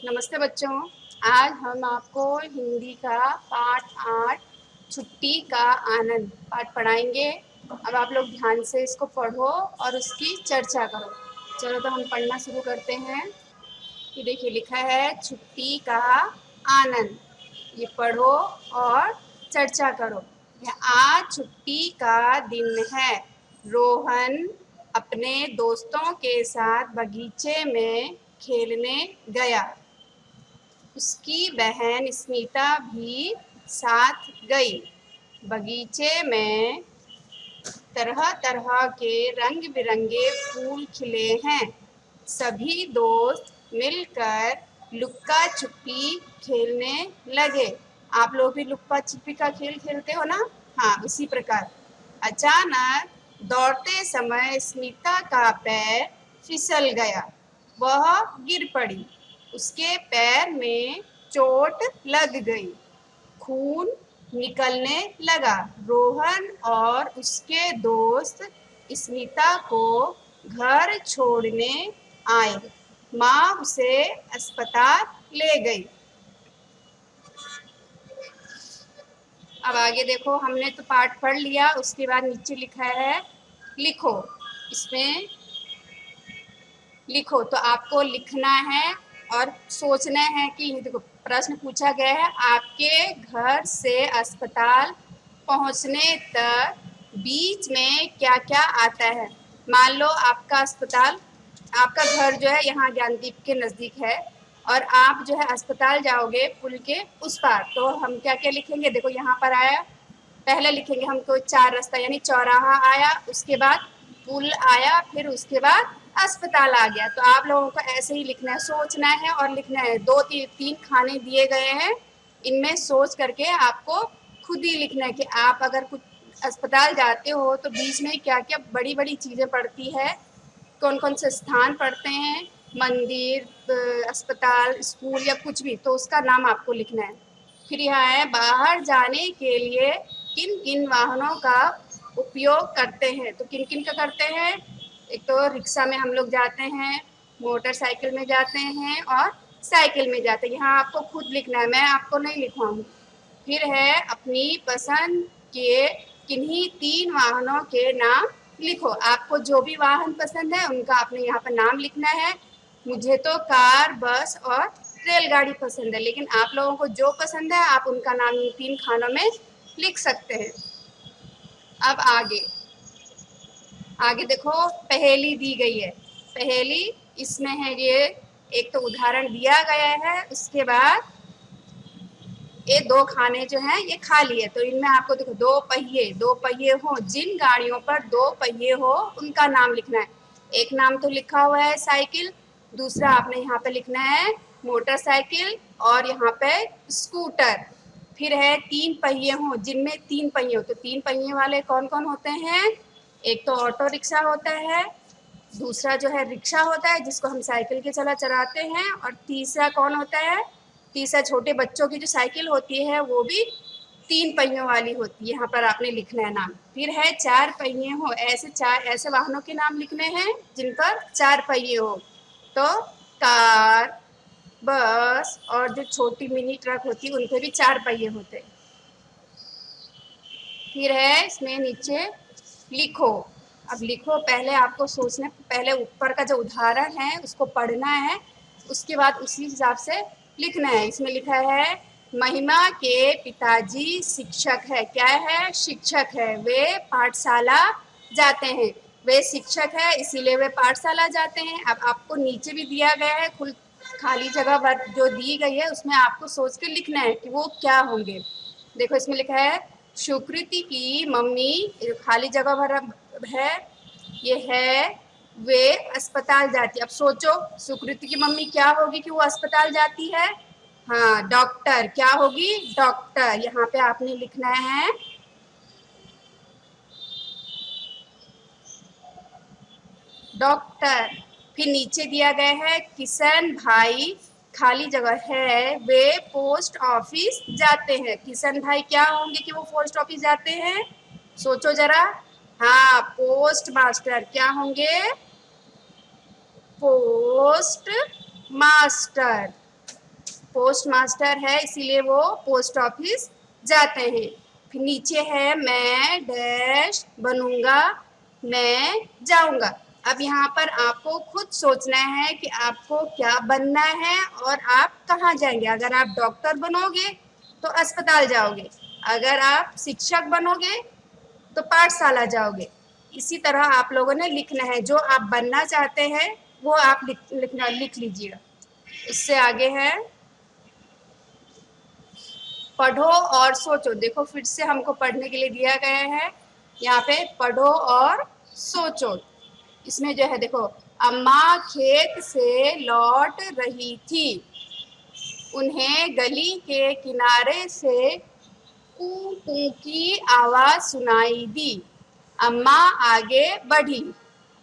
नमस्ते बच्चों। आज हम आपको हिंदी का पाठ 8 छुट्टी का आनंद पाठ पढ़ाएंगे। अब आप लोग ध्यान से इसको पढ़ो और उसकी चर्चा करो। चलो तो हम पढ़ना शुरू करते हैं। ये देखिए लिखा है छुट्टी का आनंद। ये पढ़ो और चर्चा करो। आज छुट्टी का दिन है। रोहन अपने दोस्तों के साथ बगीचे में खेलने गया। उसकी बहन स्मिता भी साथ गई। बगीचे में तरह तरह के रंग बिरंगे फूल खिले हैं। सभी दोस्त मिलकर लुक्का छुपी खेलने लगे। आप लोग भी लुक्का छुपी का खेल खेलते हो ना? हाँ, उसी प्रकार। अचानक दौड़ते समय स्मिता का पैर फिसल गया। वह गिर पड़ी। उसके पैर में चोट लग गई। खून निकलने लगा। रोहन और उसके दोस्त स्मिता को घर छोड़ने आए। माँ उसे अस्पताल ले गई। अब आगे देखो, हमने तो पाठ पढ़ लिया। उसके बाद नीचे लिखा है लिखो। इसमें लिखो तो आपको लिखना है और सोचना है कि देखो प्रश्न पूछा गया है, आपके घर से अस्पताल पहुंचने तक बीच में क्या क्या आता है। मान लो आपका अस्पताल, आपका घर जो है यहाँ ज्ञानदीप के नज़दीक है और आप जो है अस्पताल जाओगे पुल के उस पार, तो हम क्या क्या लिखेंगे। देखो यहाँ पर आया, पहले लिखेंगे हमको 4 रास्ता यानी चौराहा आया, उसके बाद पुल आया, फिर उसके बाद अस्पताल आ गया। तो आप लोगों को ऐसे ही लिखना है, सोचना है और लिखना है। 2-3 खाने दिए गए हैं, इनमें सोच करके आपको खुद ही लिखना है कि आप अगर कुछ अस्पताल जाते हो तो बीच में क्या क्या बड़ी बड़ी चीज़ें पड़ती है, कौन कौन से स्थान पड़ते हैं, मंदिर, अस्पताल, स्कूल या कुछ भी, तो उसका नाम आपको लिखना है। फिर यहाँ है बाहर जाने के लिए किन किन वाहनों का उपयोग करते हैं। तो किन किन का करते हैं, एक तो रिक्शा में हम लोग जाते हैं, मोटरसाइकिल में जाते हैं और साइकिल में जाते हैं। यहाँ आपको खुद लिखना है, मैं आपको नहीं लिखवाऊंगी। फिर है अपनी पसंद के किन्हीं 3 वाहनों के नाम लिखो। आपको जो भी वाहन पसंद है उनका आपने यहाँ पर नाम लिखना है। मुझे तो कार, बस और रेलगाड़ी पसंद है, लेकिन आप लोगों को जो पसंद है आप उनका नाम इन 3 खानों में लिख सकते हैं। अब आगे आगे देखो, पहेली दी गई है। पहेली इसमें है, ये एक तो उदाहरण दिया गया है, उसके बाद ये 2 खाने जो हैं ये खाली है। तो इनमें आपको देखो 2 पहिए हो, जिन गाड़ियों पर 2 पहिए हो उनका नाम लिखना है। एक नाम तो लिखा हुआ है साइकिल, दूसरा आपने यहाँ पे लिखना है मोटरसाइकिल और यहाँ पे स्कूटर। फिर है 3 पहिए हो, जिनमें 3 पहिए हो, तो 3 पहिए वाले कौन कौन होते हैं। एक तो ऑटो रिक्शा होता है, दूसरा जो है रिक्शा होता है जिसको हम साइकिल के चलाते हैं, और तीसरा कौन होता है, तीसरा छोटे बच्चों की जो साइकिल होती है वो भी 3 पहियों वाली होती है। यहाँ पर आपने लिखना है नाम। फिर है 4 पहिए हो, ऐसे वाहनों के नाम लिखने हैं जिन पर 4 पहिए हो। तो कार, बस और जो छोटी मिनी ट्रक होती है उनके भी 4 पहिए होते। फिर है इसमें नीचे लिखो। अब लिखो, पहले आपको सोचना, पहले ऊपर का जो उदाहरण है उसको पढ़ना है, उसके बाद उसी हिसाब से लिखना है। इसमें लिखा है महिमा के पिताजी शिक्षक है। क्या है? शिक्षक है। वे पाठशाला जाते हैं। वे शिक्षक है इसीलिए वे पाठशाला जाते हैं। अब आपको नीचे भी दिया गया है, खाली जगह जो दी गई है उसमें आपको सोच के लिखना है कि वो क्या होंगे। देखो इसमें लिखा है सुकृति की मम्मी, खाली जगह भर है, ये है वे अस्पताल जाती है। अब सोचो सुकृति की मम्मी क्या होगी कि वो अस्पताल जाती है। हाँ, डॉक्टर। क्या होगी? डॉक्टर। यहाँ पे आपने लिखना है डॉक्टर। फिर नीचे दिया गया है किशन भाई, खाली जगह है, वे पोस्ट ऑफिस जाते हैं। किशन भाई क्या होंगे कि वो पोस्ट ऑफिस जाते हैं? सोचो जरा। हाँ, पोस्ट मास्टर। क्या होंगे? Post master. पोस्ट मास्टर है इसीलिए वो पोस्ट ऑफिस जाते हैं। फिर नीचे है मैं डैश बनूंगा, मैं जाऊंगा। अब यहाँ पर आपको खुद सोचना है कि आपको क्या बनना है और आप कहाँ जाएंगे। अगर आप डॉक्टर बनोगे तो अस्पताल जाओगे, अगर आप शिक्षक बनोगे तो पाठशाला जाओगे। इसी तरह आप लोगों ने लिखना है, जो आप बनना चाहते हैं वो आप लिख लीजिएगा। उससे आगे है पढ़ो और सोचो। देखो फिर से हमको पढ़ने के लिए दिया गया है, यहाँ पे पढ़ो और सोचो। इसमें जो है देखो, अम्मा खेत से लौट रही थी, उन्हें गली के किनारे से कू कू की आवाज सुनाई दी। अम्मा आगे बढ़ी,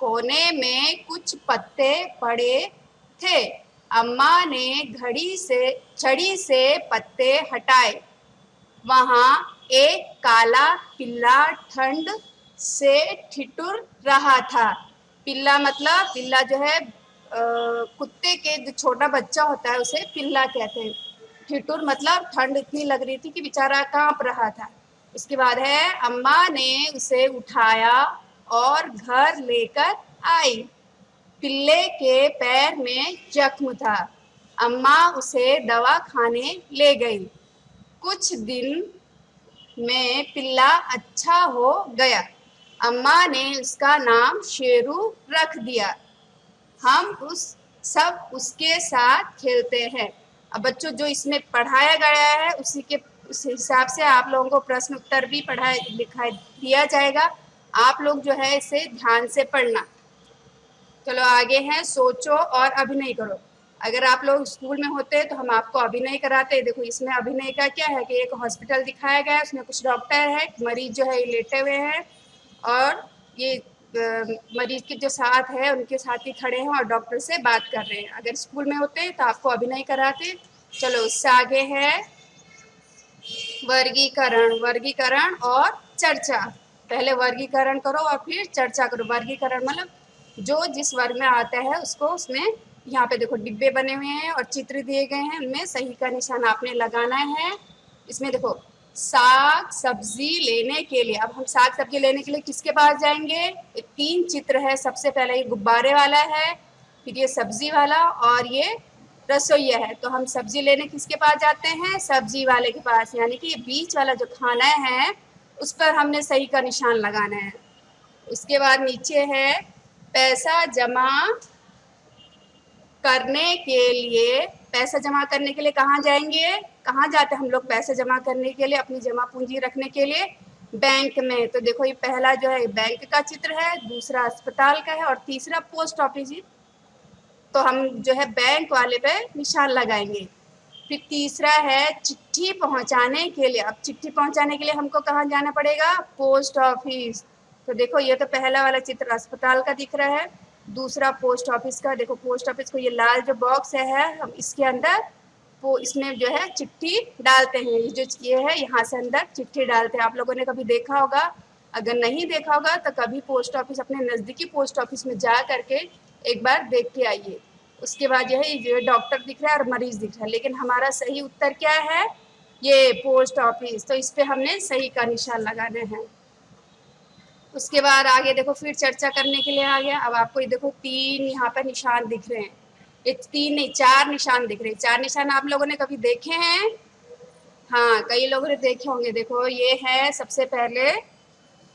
कोने में कुछ पत्ते पड़े थे। अम्मा ने छड़ी से पत्ते हटाए। वहां एक काला पिल्ला ठंड से ठिठुर रहा था। पिल्ला मतलब पिल्ला जो है कुत्ते के जो छोटा बच्चा होता है उसे पिल्ला कहते हैं। ठिठुर मतलब ठंड इतनी लग रही थी कि बेचारा कांप रहा था। उसके बाद है अम्मा ने उसे उठाया और घर लेकर आई। पिल्ले के पैर में जख्म था। अम्मा उसे दवा खाने ले गई। कुछ दिन में पिल्ला अच्छा हो गया। अम्मा ने उसका नाम शेरू रख दिया। हम उसके साथ खेलते हैं। अब बच्चों जो इसमें पढ़ाया गया है उस हिसाब से आप लोगों को प्रश्न उत्तर भी लिखाई दिया जाएगा। आप लोग जो है इसे ध्यान से पढ़ना। चलो आगे है सोचो और अभिनय करो। अगर आप लोग स्कूल में होते तो हम आपको अभिनय कराते। देखो इसमें अभिनय का क्या है कि एक हॉस्पिटल दिखाया गया है, उसमें कुछ डॉक्टर है, मरीज जो है लेटे हुए हैं और ये मरीज के जो साथ है उनके साथी खड़े हैं और डॉक्टर से बात कर रहे हैं। अगर स्कूल में होते तो आपको अभिनय कराते। चलो उससे आगे है वर्गीकरण। वर्गीकरण और चर्चा। पहले वर्गीकरण करो और फिर चर्चा करो। वर्गीकरण मतलब जो जिस वर्ग में आता है उसको उसमें यहाँ पे देखो डिब्बे बने हुए हैं और चित्र दिए गए हैं, उनमें सही का निशान आपने लगाना है। इसमें देखो साग सब्जी लेने के लिए, अब हम साग सब्जी लेने के लिए किसके पास जाएंगे। 3 चित्र है। सबसे पहले ये गुब्बारे वाला है, फिर ये सब्जी वाला और ये रसोईया है। तो हम सब्जी लेने किसके पास जाते हैं, सब्जी वाले के पास। यानी कि ये बीच वाला जो खाना है उस पर हमने सही का निशान लगाना है। उसके बाद नीचे है पैसा जमा करने के लिए। पैसा जमा करने के लिए कहाँ जाएंगे, कहाँ जाते हैं हम लोग पैसे जमा करने के लिए, अपनी जमा पूंजी रखने के लिए बैंक में। तो देखो ये पहला जो है बैंक का चित्र है, दूसरा अस्पताल का है और तीसरा पोस्ट ऑफिस। तो हम जो है बैंक वाले पे निशान लगाएंगे। फिर तीसरा है चिट्ठी पहुंचाने के लिए। अब चिट्ठी पहुंचाने के लिए हमको कहाँ जाना पड़ेगा, पोस्ट ऑफिस। तो देखो ये तो पहला वाला चित्र अस्पताल का दिख रहा है, दूसरा पोस्ट ऑफिस का। देखो पोस्ट ऑफिस को ये लाल जो बॉक्स है हम इसके अंदर वो इसमें जो है चिट्ठी डालते हैं। ये जो ये है यहाँ से अंदर चिट्ठी डालते हैं। आप लोगों ने कभी देखा होगा, अगर नहीं देखा होगा तो कभी पोस्ट ऑफिस अपने नज़दीकी पोस्ट ऑफिस में जा करके एक बार देख के आइए। उसके बाद जो है डॉक्टर दिख रहा है और मरीज दिख रहा है, लेकिन हमारा सही उत्तर क्या है, ये पोस्ट ऑफिस। तो इस पे हमने सही का निशान लगाना है। उसके बाद आगे देखो फिर चर्चा करने के लिए आ गया। अब आपको ये देखो 3 यहाँ पर निशान दिख रहे हैं। ये 3 नहीं 4 निशान दिख रहे हैं। 4 निशान आप लोगों ने कभी देखे हैं, हाँ कई लोगों ने देखे होंगे। देखो ये है सबसे पहले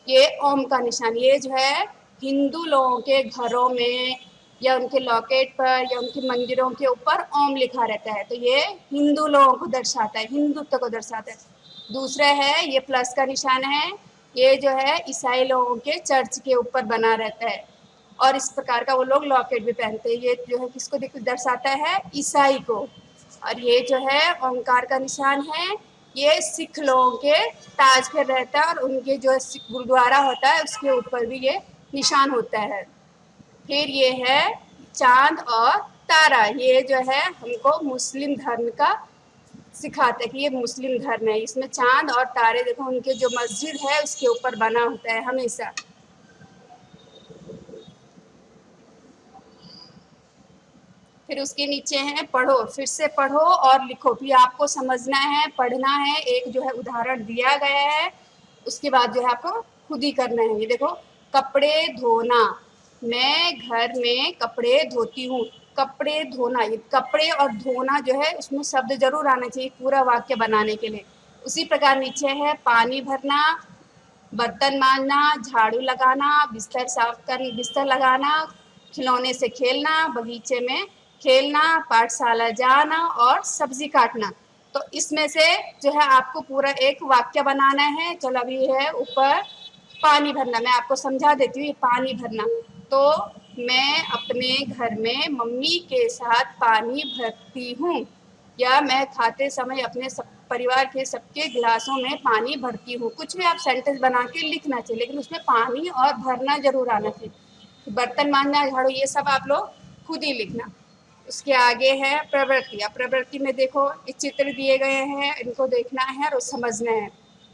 ये ओम का निशान। ये जो है हिंदू लोगों के घरों में या उनके लॉकेट पर या उनके मंदिरों के ऊपर ओम लिखा रहता है, तो ये हिंदू लोगों को दर्शाता है, हिंदुत्व को दर्शाता है। दूसरा है ये प्लस का निशान है, ये जो है ईसाई लोगों के चर्च के ऊपर बना रहता है और इस प्रकार का वो लोग लॉकेट भी पहनते हैं। ये जो है किसको दर्शाता है, ईसाई को। और ये जो है ओंकार का निशान है, ये सिख लोगों के ताज पर रहता है और उनके जो गुरुद्वारा होता है उसके ऊपर भी ये निशान होता है। फिर ये है चांद और तारा। ये जो है हमको मुस्लिम धर्म का सिखाता है कि ये मुस्लिम धर्म है। इसमें चांद और तारे देखो उनके जो मस्जिद है उसके ऊपर बना होता है हमेशा। फिर उसके नीचे है पढ़ो, फिर से पढ़ो और लिखो। फिर आपको समझना है, पढ़ना है, एक जो है उदाहरण दिया गया है, उसके बाद जो है आपको खुद ही करना है। ये देखो, कपड़े धोना, मैं घर में कपड़े धोती हूँ। कपड़े धोना, ये कपड़े और धोना जो है उसमें शब्द जरूर आना चाहिए पूरा वाक्य बनाने के लिए। उसी प्रकार नीचे है पानी भरना, बर्तन मांजना, झाड़ू लगाना, बिस्तर साफ कर, बिस्तर लगाना, खिलौने से खेलना, बगीचे में खेलना, पाठशाला जाना और सब्जी काटना। तो इसमें से जो है आपको पूरा एक वाक्य बनाना है। चलो अभी है ऊपर पानी भरना, मैं आपको समझा देती हूँ। ये पानी भरना, तो मैं अपने घर में मम्मी के साथ पानी भरती हूँ, या मैं खाते समय अपने सब परिवार के सबके गिलासों में पानी भरती हूँ। कुछ भी आप सेंटेंस बना के लिखना चाहिए, लेकिन उसमें पानी और भरना जरूर आना चाहिए। बर्तन मांजना, झाड़ू, ये सब आप लोग खुद ही लिखना। उसके आगे है प्रवृत्ति। अब प्रवृत्ति में देखो, ये चित्र दिए गए हैं, इनको देखना है और समझना है।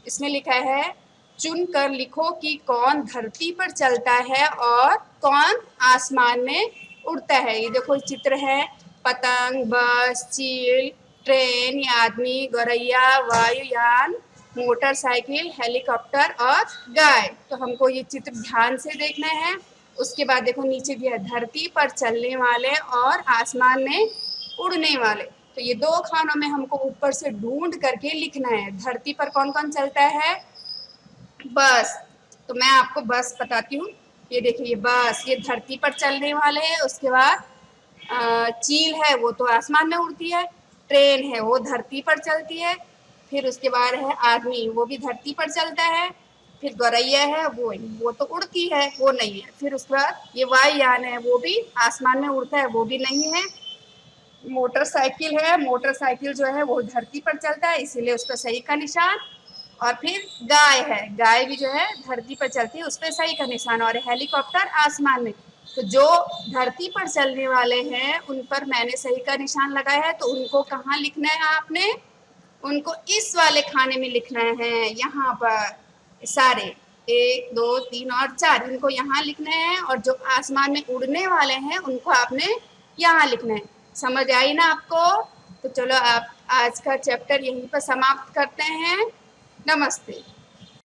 इसमें लिखा है चुन कर लिखो कि कौन धरती पर चलता है और कौन आसमान में उड़ता है। ये देखो चित्र है, पतंग, बस, चील, ट्रेन, आदमी, गौरैया, वायुयान, मोटरसाइकिल, हेलीकॉप्टर और गाय। तो हमको ये चित्र ध्यान से देखना है। उसके बाद देखो नीचे दिया है धरती पर चलने वाले और आसमान में उड़ने वाले। तो ये दो खानों में हमको ऊपर से ढूंढ करके लिखना है। धरती पर कौन कौन चलता है? बस। तो मैं आपको बस बताती हूँ। ये देखिए, ये बस, ये धरती पर चलने वाले हैं। उसके बाद चील है, वो तो आसमान में उड़ती है। ट्रेन है, वो धरती पर चलती है। फिर उसके बाद है आदमी, वो भी धरती पर चलता है। फिर गौरैया है, वो तो उड़ती है, वो नहीं है। फिर उसके बाद ये वायुयान है, वो भी आसमान में उड़ता है, वो भी नहीं है। मोटरसाइकिल है, मोटरसाइकिल जो है वो धरती पर चलता है, इसीलिए उस पर सही का निशान। और फिर गाय है, गाय भी जो है धरती पर चलती है, उस पर सही का निशान। और हेलीकॉप्टर आसमान में। तो जो धरती पर चलने वाले हैं उन पर मैंने सही का निशान लगाया है। तो उनको कहाँ लिखना है आपने? उनको इस वाले खाने में लिखना है, यहाँ पर सारे 1 2 3 और 4, इनको यहाँ लिखना है। और जो आसमान में उड़ने वाले हैं उनको आपने यहाँ लिखना है। समझ आई ना आपको? तो चलो आप आज का चैप्टर यहीं पर समाप्त करते हैं। नमस्ते।